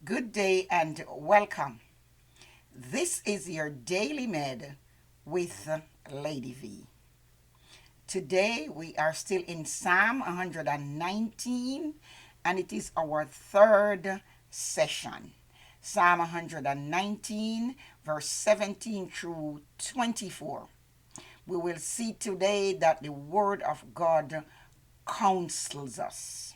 Good day and welcome. This is your Daily Med with Lady V. Today we are still in Psalm 119 and it is our third session. Psalm 119 verse 17 through 24. We will see today that the Word of God counsels us.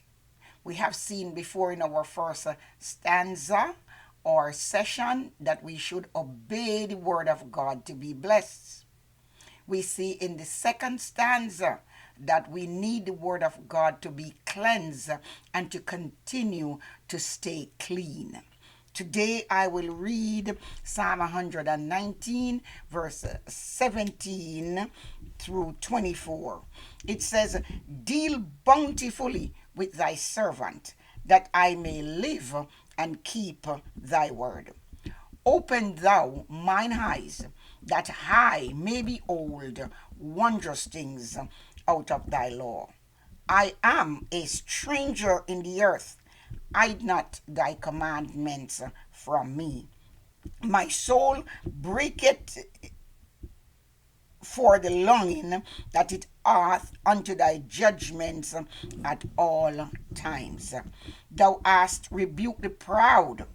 We have seen before in our first stanza or session that we should obey the word of God to be blessed. We see in the second stanza that we need the word of God to be cleansed and to continue to stay clean. Today I will read Psalm 119 verse 17 through 24. It says, "Deal bountifully with thy servant, that I may live and keep thy word. Open thou mine eyes, that I may behold wondrous things out of thy law. I am a stranger in the earth. Hide not thy commandments from me. My soul breaketh for the longing that it hath unto thy judgments at all times. Thou hast rebuked the proud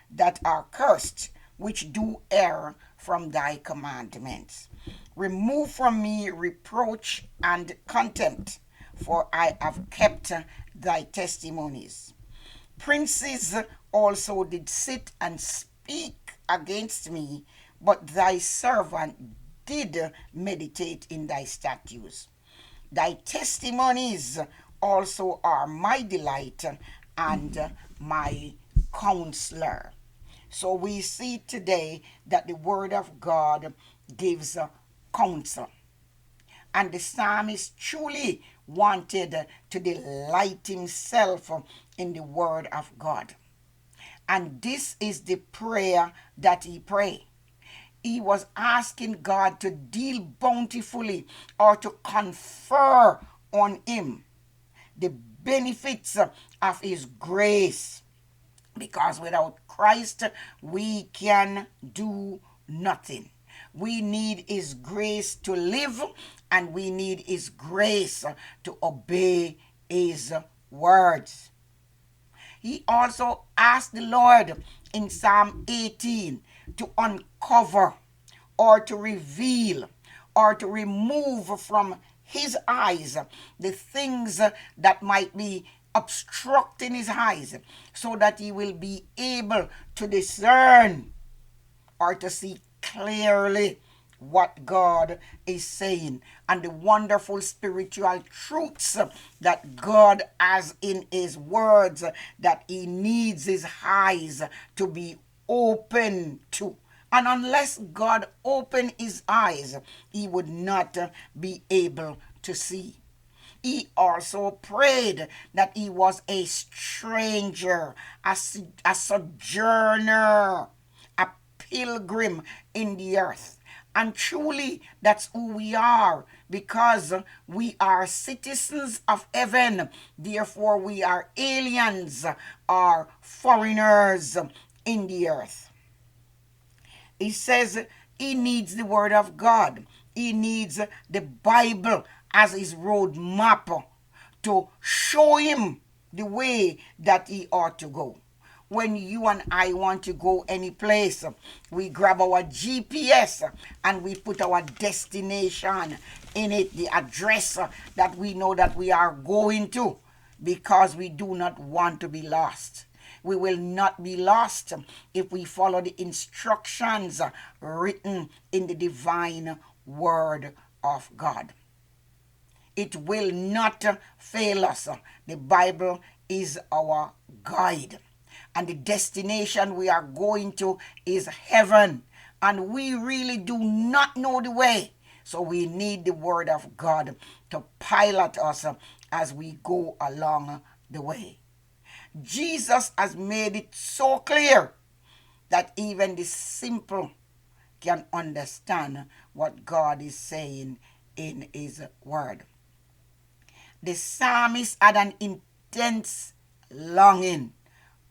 that are cursed, which do err from thy commandments. Remove from me reproach and contempt, for I have kept thy testimonies. Princes also did sit and speak against me, but thy servant did meditate in thy statutes. Thy testimonies also are my delight and my counselor." So we see today that the word of God gives counsel. And the psalmist truly wanted to delight himself in the word of God. And this is the prayer that he prayed. He was asking God to deal bountifully or to confer on him the benefits of his grace. Because without Christ, we can do nothing. We need his grace to live, and we need his grace to obey his words. He also asked the Lord in Psalm 18 to uncover or to reveal or to remove from his eyes the things that might be obstructing his eyes, so that he will be able to discern or to see clearly what God is saying and the wonderful spiritual truths that God has in his words that he needs his eyes to be open to. And unless God opened his eyes, he would not be able to see. He also prayed that he was a stranger, a sojourner, a pilgrim in the earth. And truly, that's who we are, because we are citizens of heaven. Therefore, we are aliens or foreigners in the earth. He says he needs the word of God. He needs the Bible as his roadmap to show him the way that he ought to go. When you and I want to go any place, we grab our G.P.S. and we put our destination in it, the address that we know that we are going to, because we do not want to be lost. We will not be lost if we follow the instructions written in the divine word of God. It will not fail us. The Bible is our guide. And the destination we are going to is heaven. And we really do not know the way. So we need the word of God to pilot us as we go along the way. Jesus has made it so clear that even the simple can understand what God is saying in his word. The psalmist had an intense longing,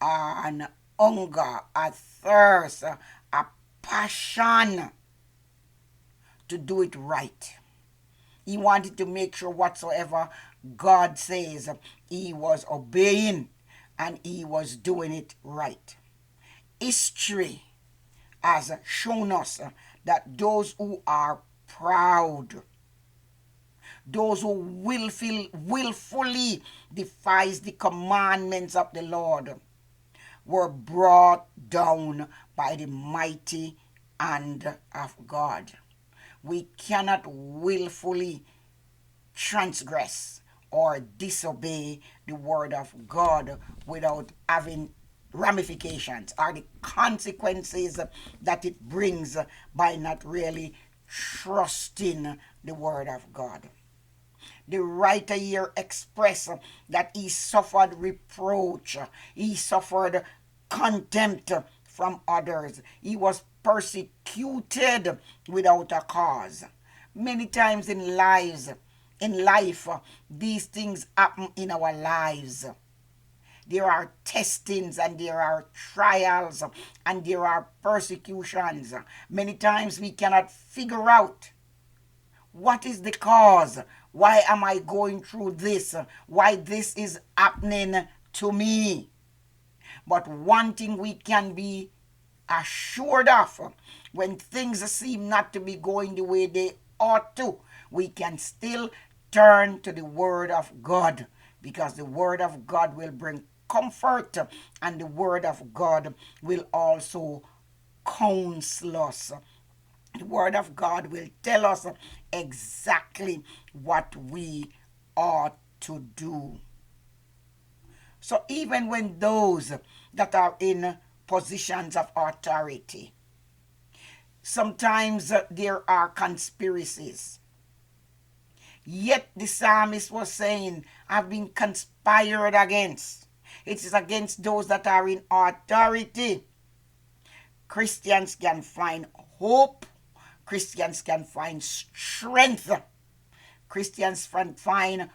an hunger, a thirst, a passion to do it right. He wanted to make sure whatsoever God says, he was obeying and he was doing it right. History has shown us that those who are proud, those who willfully defies the commandments of the Lord, were brought down by the mighty hand of God. We cannot willfully transgress or disobey the word of God without having ramifications or the consequences that it brings by not really trusting the word of God. The writer here expressed that he suffered reproach, he suffered contempt from others, he was persecuted without a cause. Many times in life, these things happen in our lives. There are testings and there are trials and there are persecutions. Many times we cannot figure out what is the cause. Why am I going through this? Why this is happening to me? But one thing we can be assured of, when things seem not to be going the way they ought to, we can still turn to the word of God, because the word of God will bring comfort and the word of God will also counsel us. The word of God will tell us exactly what we ought to do. So even when those that are in positions of authority, sometimes there are conspiracies. Yet the psalmist was saying, I've been conspired against. It is against those that are in authority. Christians can find hope. Christians can find strength. Christians can find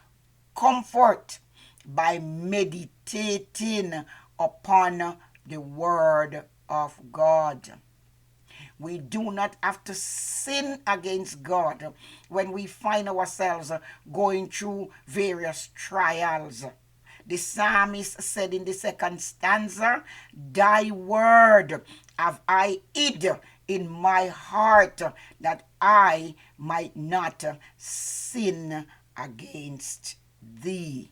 comfort by meditating upon the word of God. We do not have to sin against God when we find ourselves going through various trials. The psalmist said in the second stanza, thy word have I hid in my heart that I might not sin against thee.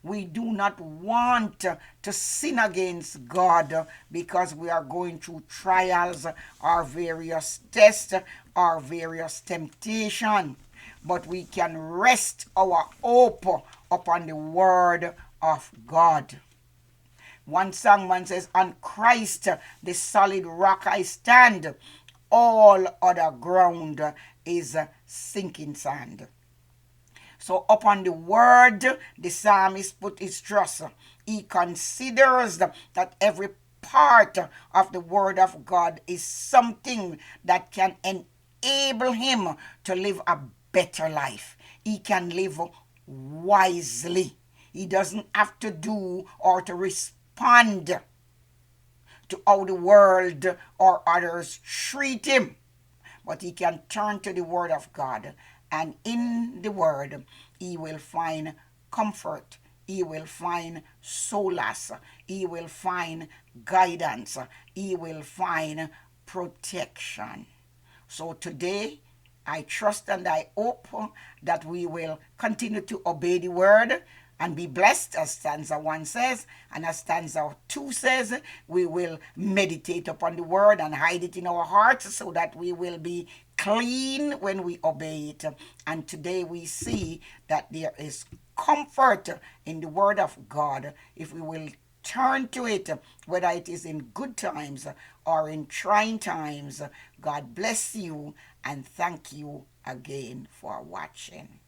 We do not want to sin against God because we are going through trials or various tests or various temptation. But we can rest our hope upon the word of God. One songman says, on Christ, the solid rock I stand. All other ground is sinking sand. So upon the word, the psalmist put his trust. He considers that every part of the word of God is something that can enable him to live a better life. He can live wisely. He doesn't have to do or to respond to how the world or others treat him. But he can turn to the word of God, and in the word he will find comfort, he will find solace, he will find guidance, he will find protection. So today I trust and I hope that we will continue to obey the word and be blessed, as stanza 1 says, and as stanza 2 says, we will meditate upon the word and hide it in our hearts so that we will be clean when we obey it. And today we see that there is comfort in the word of God if we will turn to it, whether it is in good times or in trying times. God bless you and thank you again for watching.